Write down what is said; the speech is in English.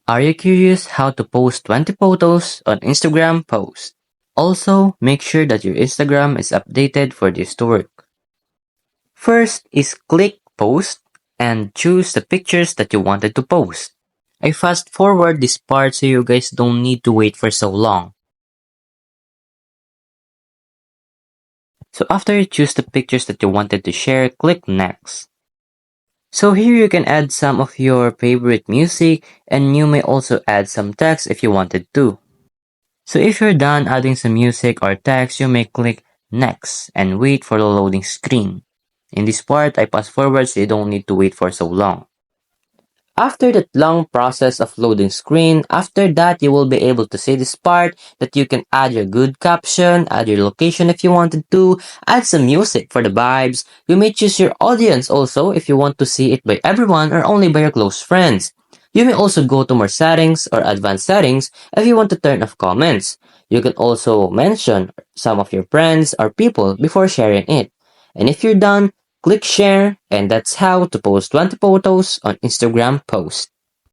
Are you curious how to post 20 photos on Instagram post? Also, make sure that your Instagram is updated for this to work. First is click post and choose the pictures that you wanted to post. I fast forward this part so you guys don't need to wait for so long. So after you choose the pictures that you wanted to share, click next. So here you can add some of your favorite music and you may also add some text if you wanted to. So if you're done adding some music or text, you may click next and wait for the loading screen. In this part, I pass forward so you don't need to wait for so long. After that long process of loading screen, after that you will be able to see this part that you can add your good caption, add your location if you wanted to, add some music for the vibes. You may choose your audience also if you want to see it by everyone or only by your close friends. You may also go to more settings or advanced settings if you want to turn off comments. You can also mention some of your friends or people before sharing it. And if you're done, click share, and that's how to post 20 photos on Instagram post.